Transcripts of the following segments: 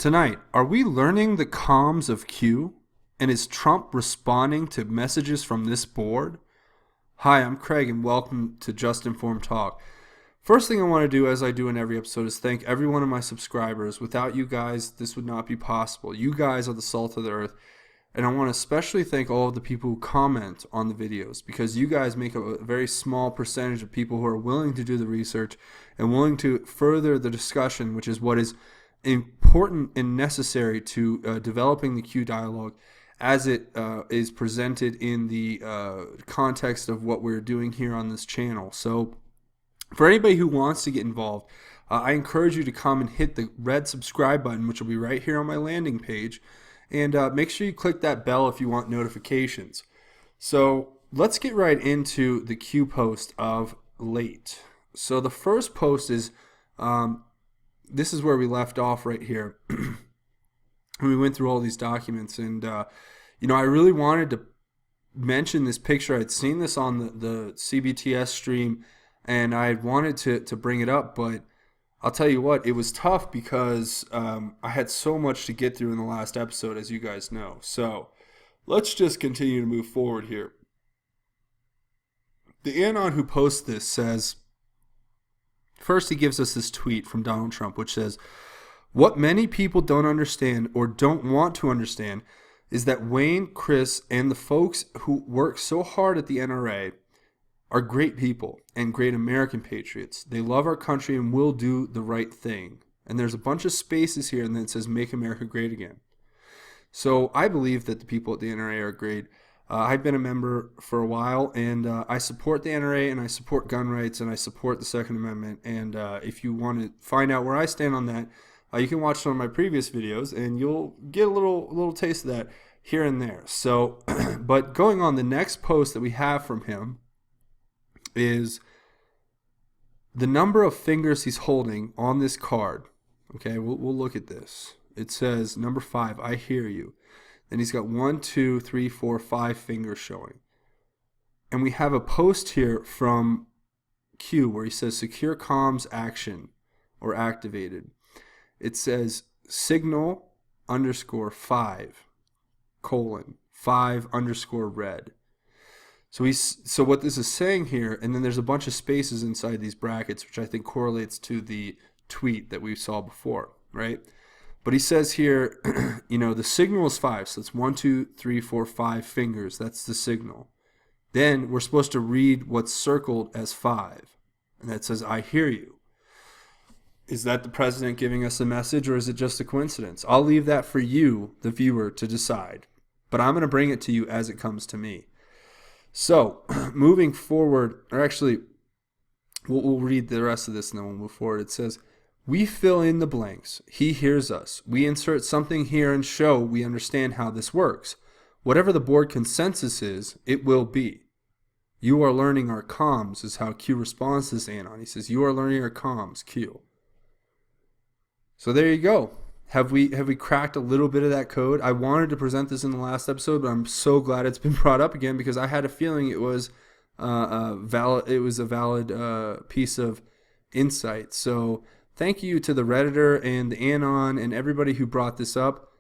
Tonight, are we learning the comms of Q? And is Trump responding to messages from this board? Hi, I'm Craig and welcome to Just Informed Talk. First thing I want to do, as I do in every episode, is thank every one of my subscribers. Without you guys, this would not be possible. You guys are the salt of the earth. And I want to especially thank all of the people who comment on the videos, because you guys make up a very small percentage of people who are willing to do the research and willing to further the discussion, which is what is important and necessary to developing the Q dialogue as it is presented in the context of what we're doing here on this channel. So for anybody who wants to get involved, I encourage you to come and hit the red subscribe button, which will be right here on my landing page. And make sure you click that bell if you want notifications. So let's get right into the Q post of late. So the first post is, this is where we left off right here. We went through all these documents, and I really wanted to mention this picture. I'd seen this on the CBTS stream, and I wanted to bring it up, but I'll tell you what, it was tough because I had so much to get through in the last episode, as you guys know. So let's just continue to move forward here. The ANON who posts this says, first he gives us this tweet from Donald Trump, which says, "What many people don't understand or don't want to understand is that Wayne, Chris, and the folks who work so hard at the NRA are great people and great American patriots. They love our country and will do the right thing." And there's a bunch of spaces here, and then it says, "Make America Great Again." So I believe that the people at the NRA are great. I've been a member for a while, and I support the NRA, and I support gun rights, and I support the Second Amendment. And if you want to find out where I stand on that, you can watch some of my previous videos, and you'll get a little taste of that here and there. So, but going on, the next post that we have from him is the number of fingers he's holding on this card. Okay, we'll look at this. It says number 5, I hear you. Then he's got 1, 2, 3, 4, 5 fingers showing. And we have a post here from Q where he says secure comms action or activated. It says signal _5 : 5 _ red. So what this is saying here, and then there's a bunch of spaces inside these brackets, which I think correlates to the tweet that we saw before, right? But he says here, the signal is 5, so it's 1, 2, 3, 4, 5 fingers. That's the signal. Then we're supposed to read what's circled as 5, and that says, I hear you. Is that the president giving us a message, or is it just a coincidence? I'll leave that for you, the viewer, to decide. But I'm going to bring it to you as it comes to me. So, moving forward, or actually, we'll read the rest of this and then we'll move forward. It says, we fill in the blanks. He hears us. We insert something here and show we understand how this works. Whatever the board consensus is, it will be. You are learning our comms is how Q responds to this ANON. He says, you are learning our comms, Q. So there you go. Have we cracked a little bit of that code? I wanted to present this in the last episode, but I'm so glad it's been brought up again because I had a feeling it was valid. It was a valid piece of insight. So thank you to the Redditor and the ANON and everybody who brought this up.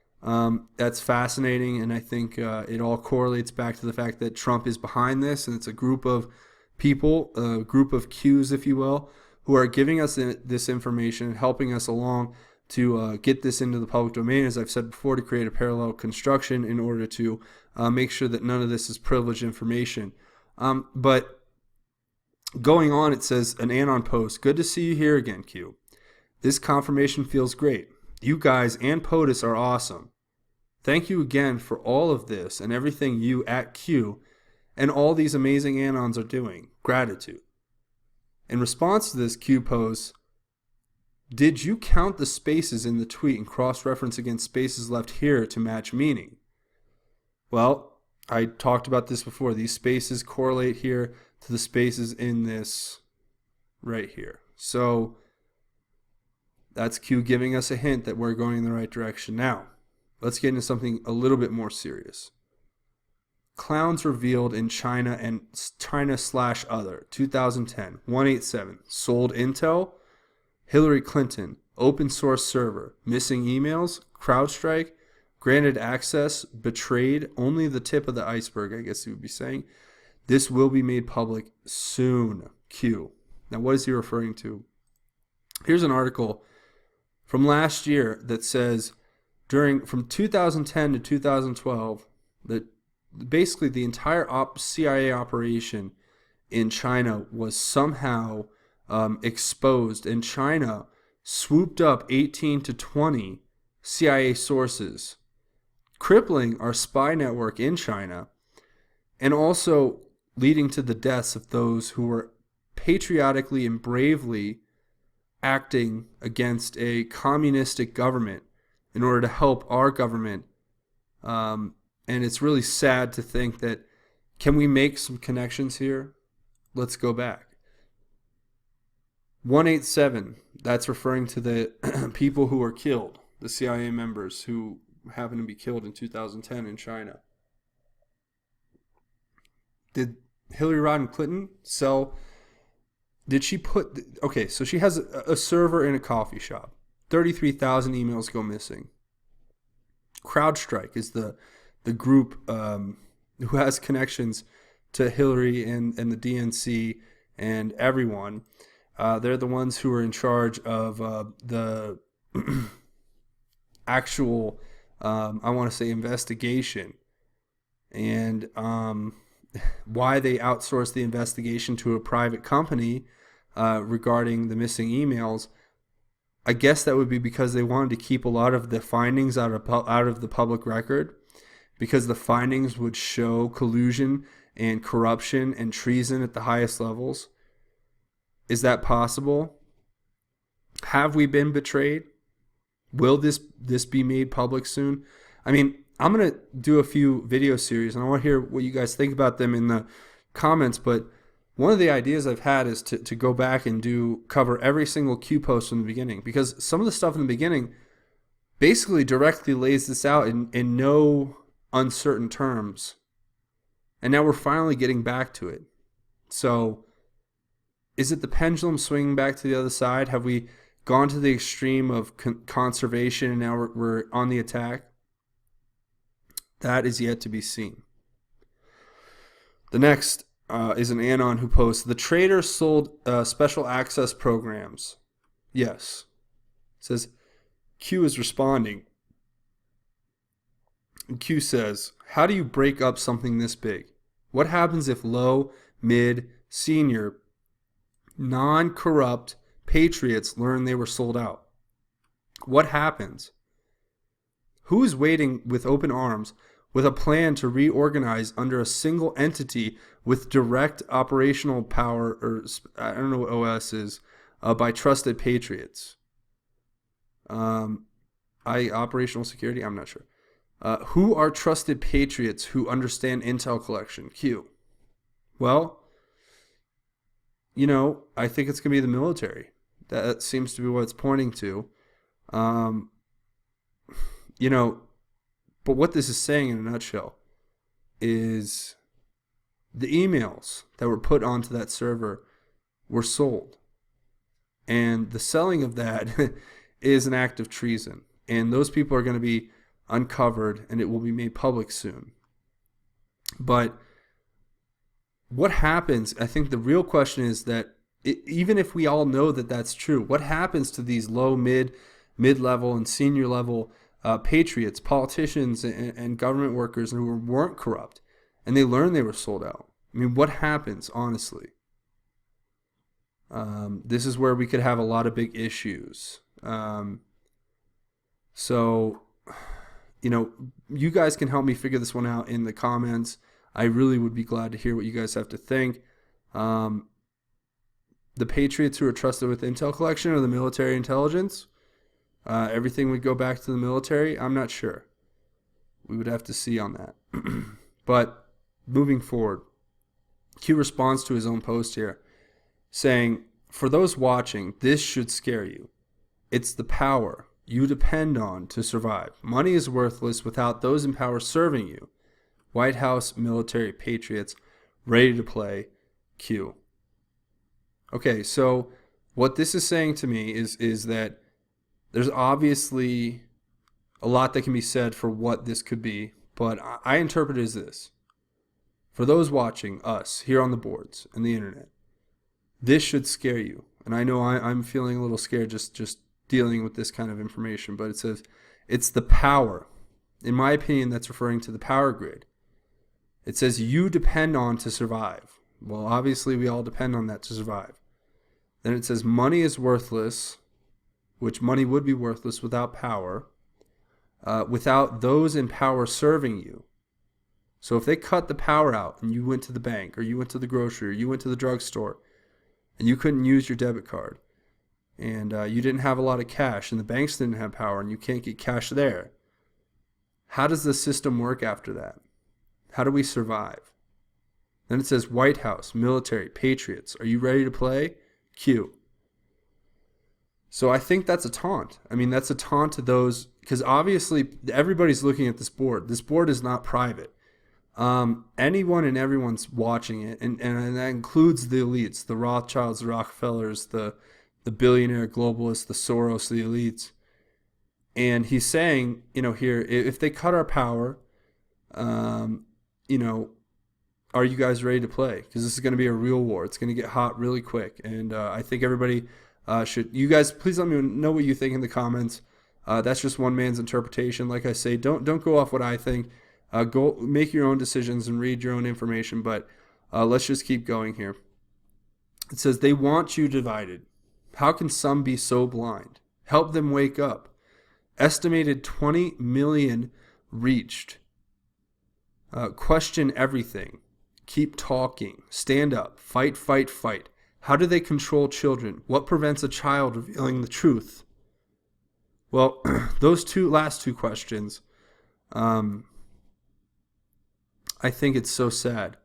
That's fascinating, and I think it all correlates back to the fact that Trump is behind this, and it's a group of people, a group of Qs, if you will, who are giving us this information, helping us along to get this into the public domain, as I've said before, to create a parallel construction in order to make sure that none of this is privileged information. But going on, it says, an ANON post, good to see you here again, Q. This confirmation feels great. You guys and POTUS are awesome. Thank you again for all of this and everything you at Q and all these amazing ANONs are doing. Gratitude. In response to this, Q posts, did you count the spaces in the tweet and cross-reference against spaces left here to match meaning? Well, I talked about this before. These spaces correlate here to the spaces in this right here. So that's Q giving us a hint that we're going in the right direction. Now, let's get into something a little bit more serious. Clowns revealed in China and China/other, 2010, 187, sold intel, Hillary Clinton, open source server, missing emails, CrowdStrike, granted access, betrayed, only the tip of the iceberg, I guess you would be saying. This will be made public soon. Q. Now, what is he referring to? Here's an article from last year that says from 2010 to 2012, that basically the entire CIA operation in China was somehow exposed, and China swooped up 18 to 20 CIA sources, crippling our spy network in China, and also leading to the deaths of those who were patriotically and bravely acting against a communistic government in order to help our government. And it's really sad to think that, can we make some connections here? Let's go back. 187, that's referring to the people who were killed, the CIA members who happened to be killed in 2010 in China. Did Hillary Rodham Clinton did she put, okay, so she has a server in a coffee shop. 33,000 emails go missing. CrowdStrike is the group who has connections to Hillary and the DNC and everyone. They're the ones who are in charge of the actual, I want to say, investigation, and why they outsourced the investigation to a private company regarding the missing emails. I guess that would be because they wanted to keep a lot of the findings out of the public record, because the findings would show collusion and corruption and treason at the highest levels. Is that possible? Have we been betrayed? Will this be made public soon? I mean, I'm going to do a few video series, and I want to hear what you guys think about them in the comments, but one of the ideas I've had is to go back and cover every single Q post from the beginning, because some of the stuff in the beginning basically directly lays this out in no uncertain terms. And now we're finally getting back to it. So is it the pendulum swinging back to the other side? Have we gone to the extreme of conservation and now we're on the attack? That is yet to be seen. The next is an ANON who posts, the trader sold special access programs. Yes. It says, Q is responding. And Q says, how do you break up something this big? What happens if low, mid, senior, non-corrupt patriots learn they were sold out? What happens? Who is waiting with open arms with a plan to reorganize under a single entity with direct operational power, or I don't know what OS is, by trusted patriots? Operational security? I'm not sure. Who are trusted patriots who understand intel collection? Q. Well, I think it's going to be the military. That seems to be what it's pointing to. But what this is saying in a nutshell is the emails that were put onto that server were sold. And the selling of that is an act of treason. And those people are going to be uncovered, and it will be made public soon. But what happens, I think the real question is that even if we all know that that's true, what happens to these low, mid-level, and senior level patriots, politicians, and government workers who weren't corrupt, and they learned they were sold out? I mean, what happens, honestly? This is where we could have a lot of big issues. So, you guys can help me figure this one out in the comments. I really would be glad to hear what you guys have to think. The patriots who are trusted with intel collection or the military intelligence, everything would go back to the military. I'm not sure. We would have to see on that. But moving forward, Q responds to his own post here, saying, for those watching, this should scare you. It's the power you depend on to survive. Money is worthless without those in power serving you. White House military patriots ready to play. Q. Okay, so what this is saying to me is that there's obviously a lot that can be said for what this could be, but I interpret it as this. For those watching us here on the boards and the internet, this should scare you. And I know I'm feeling a little scared just dealing with this kind of information, but it says it's the power. In my opinion, that's referring to the power grid. It says you depend on to survive. Well, obviously we all depend on that to survive. Then it says money is worthless, which money would be worthless without power, without those in power serving you. So if they cut the power out and you went to the bank or you went to the grocery or you went to the drugstore and you couldn't use your debit card and you didn't have a lot of cash and the banks didn't have power and you can't get cash there, how does the system work after that? How do we survive? Then it says White House, military, patriots. Are you ready to play? Q. So I think that's a taunt. I mean, that's a taunt to those, because obviously everybody's looking at this board. This board is not private. Anyone and everyone's watching it, and that includes the elites, the Rothschilds, the Rockefellers, the billionaire globalists, the Soros, the elites. And he's saying, here, if they cut our power, are you guys ready to play? Because this is going to be a real war. It's going to get hot really quick. And I think everybody should. You guys, please let me know what you think in the comments. That's just one man's interpretation. Like I say, don't go off what I think. Go make your own decisions and read your own information. But let's just keep going here. It says they want you divided. How can some be so blind? Help them wake up. Estimated 20 million reached. Question everything. Keep talking. Stand up. Fight, fight, fight. How do they control children? What prevents a child revealing the truth? Well, those last two questions, I think it's so sad.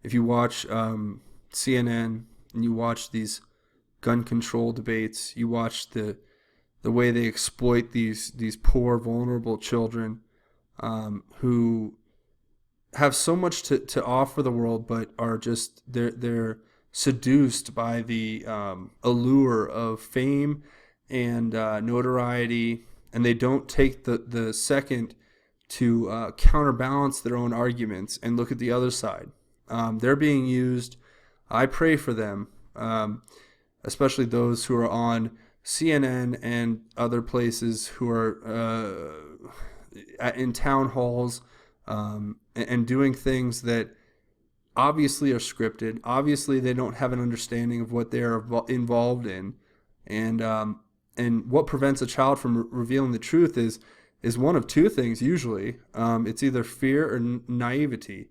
If you watch CNN and you watch these gun control debates, you watch the way they exploit these poor, vulnerable children who have so much to offer the world, but are just they're seduced by the allure of fame and notoriety, and they don't take the second to counterbalance their own arguments and look at the other side. They're being used. I pray for them, especially those who are on CNN and other places who are in town halls and doing things that obviously are scripted. Obviously, they don't have an understanding of what they are involved in, and what prevents a child from revealing the truth is one of two things. Usually, it's either fear or naivety.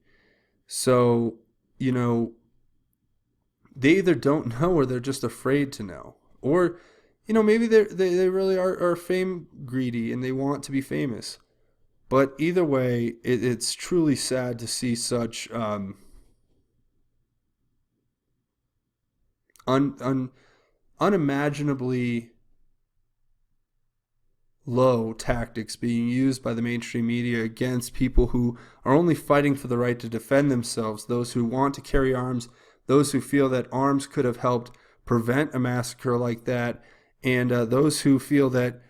So they either don't know or they're just afraid to know, or maybe they really are fame greedy and they want to be famous. But either way, it's truly sad to see such unimaginably low tactics being used by the mainstream media against people who are only fighting for the right to defend themselves, those who want to carry arms, those who feel that arms could have helped prevent a massacre like that, and those who feel that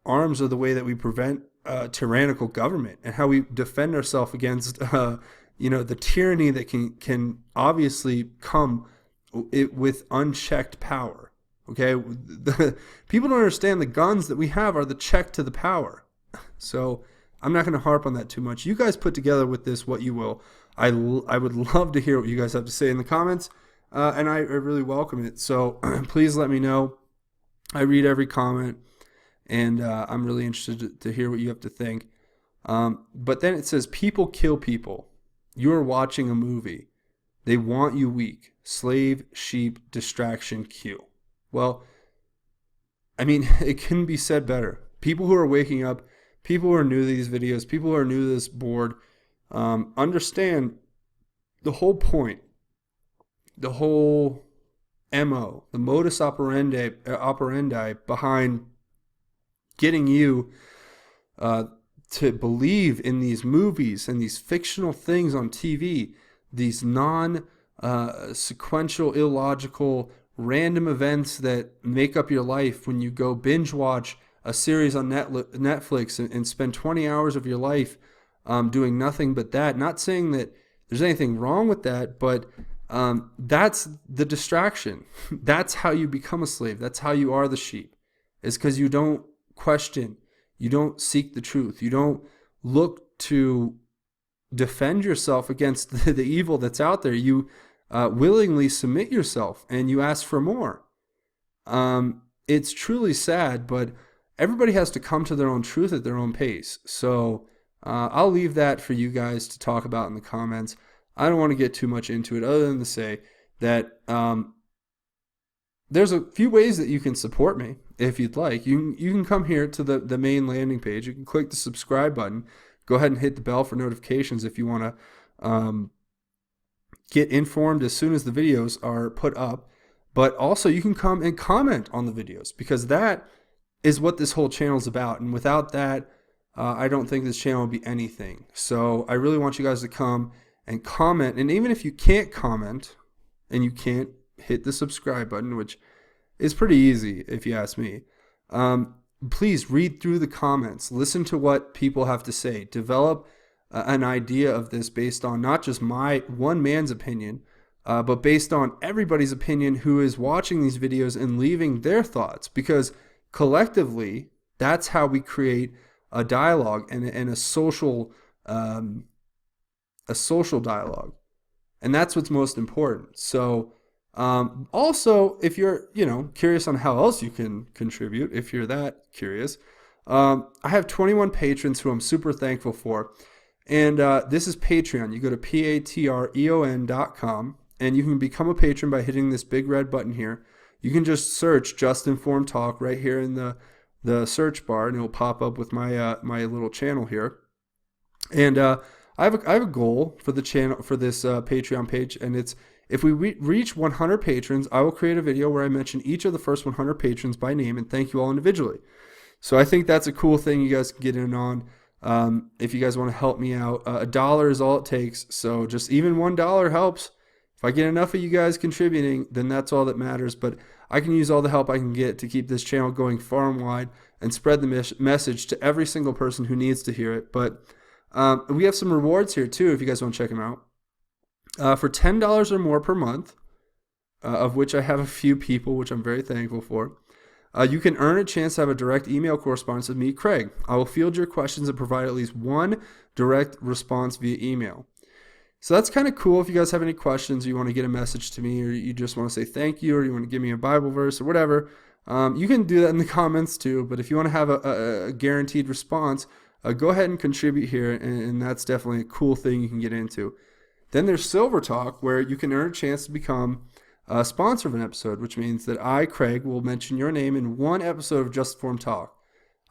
arms are the way that we prevent tyrannical government and how we defend ourselves against the tyranny that can obviously come with unchecked power. Okay, people don't understand the guns that we have are the check to the power. So I'm not going to harp on that too much. You guys put together with this what you will. I would love to hear what you guys have to say in the comments, and I really welcome it. So please let me know. I read every comment, and I'm really interested to hear what you have to think. But then it says, people kill people. You are watching a movie. They want you weak. Slave, sheep, distraction, Q. Well, I mean, it couldn't be said better. People who are waking up, people who are new to these videos, people who are new to this board, understand the whole point, the whole MO, the modus operandi behind getting you to believe in these movies and these fictional things on TV, these non-sequential, illogical, random events that make up your life when you go binge watch a series on Netflix and spend 20 hours of your life doing nothing but that. Not saying that there's anything wrong with that, but that's the distraction. That's how you become a slave. That's how you are the sheep. It's because you don't question. You don't seek the truth. You don't look to defend yourself against the evil that's out there. You willingly submit yourself and you ask for more. It's truly sad, but everybody has to come to their own truth at their own pace. So I'll leave that for you guys to talk about in the comments. I don't want to get too much into it other than to say that there's a few ways that you can support me if you'd like. You can come here to the main landing page. You can click the subscribe button. Go ahead and hit the bell for notifications if you want to get informed as soon as the videos are put up. But also you can come and comment on the videos, because that is what this whole channel is about. And without that, I don't think this channel would be anything. So I really want you guys to come and comment. And even if you can't comment and you can't hit the subscribe button, which is pretty easy if you ask me, please read through the comments. Listen to what people have to say. Develop an idea of this based on not just my one man's opinion, but based on everybody's opinion who is watching these videos and leaving their thoughts. Because collectively, that's how we create a dialogue and a social dialogue, and that's what's most important. So also, if you're curious on how else you can contribute, if you're that curious, I have 21 patrons who I'm super thankful for, and this is Patreon. You go to patreon.com and you can become a patron by hitting this big red button here. You can just search Just Informed Talk right here in the search bar, and it will pop up with my my little channel here. And I have a goal for the channel, for this Patreon page, and it's, if we reach 100 patrons, I will create a video where I mention each of the first 100 patrons by name and thank you all individually. So I think that's a cool thing you guys can get in on. If you guys want to help me out, $1 is all it takes. So just even $1 helps. If I get enough of you guys contributing, then that's all that matters. But I can use all the help I can get to keep this channel going far and wide and spread the message to every single person who needs to hear it. But we have some rewards here too, if you guys want to check them out. For $10 or more per month, of which I have a few people, which I'm very thankful for, you can earn a chance to have a direct email correspondence with me, Craig. I will field your questions and provide at least one direct response via email. So that's kind of cool. If you guys have any questions, or you want to get a message to me, or you just want to say thank you, or you want to give me a Bible verse or whatever, you can do that in the comments too. But if you want to have a guaranteed response, go ahead and contribute here, and that's definitely a cool thing you can get into. Then there's Silver Talk, where you can earn a chance to become a sponsor of an episode, which means that I, Craig, will mention your name in one episode of Just Informed Talk.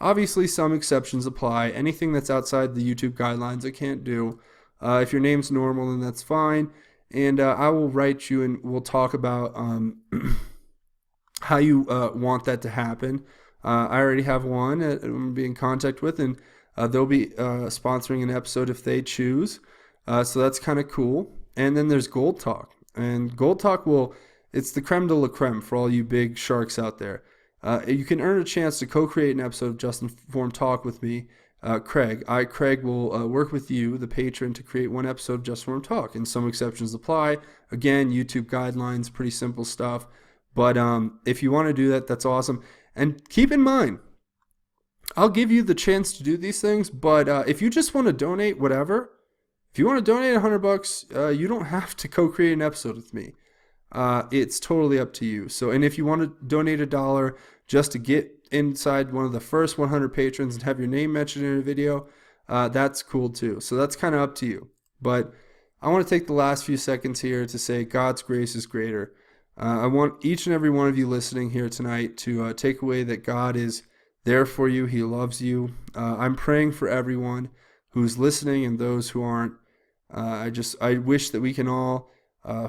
Obviously, some exceptions apply. Anything that's outside the YouTube guidelines I can't do. If your name's normal, then that's fine. And I will write you, and we'll talk about how you want that to happen. I already have one I'm going to be in contact with, and they'll be sponsoring an episode if they choose. So that's kind of cool. And then there's Gold Talk. And Gold Talk it's the creme de la creme for all you big sharks out there. You can earn a chance to co-create an episode of Just Informed Talk with me, Craig. Craig, will work with you, the patron, to create one episode of Just Informed Talk. And some exceptions apply. Again, YouTube guidelines, pretty simple stuff. But if you want to do that, that's awesome. And keep in mind, I'll give you the chance to do these things, but if you just want to donate whatever, if you want to donate $100, you don't have to co-create an episode with me. It's totally up to you. So, and if you want to donate $1 just to get inside one of the first 100 patrons and have your name mentioned in a video, that's cool too. So that's kind of up to you. But I want to take the last few seconds here to say God's grace is greater. I want each and every one of you listening here tonight to take away that God is there for you. He loves you. I'm praying for everyone who's listening and those who aren't. I wish that we can all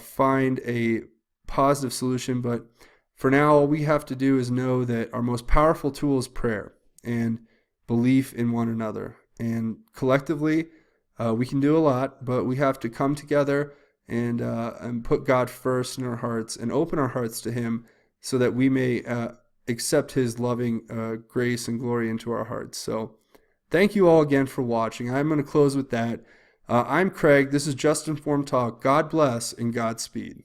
find a positive solution, but for now, all we have to do is know that our most powerful tool is prayer and belief in one another. And collectively, we can do a lot, but we have to come together and put God first in our hearts and open our hearts to Him so that we may accept his loving grace and glory into our hearts. So thank you all again for watching. I'm going to close with that. I'm Craig. This is Just Informed Talk. God bless and Godspeed.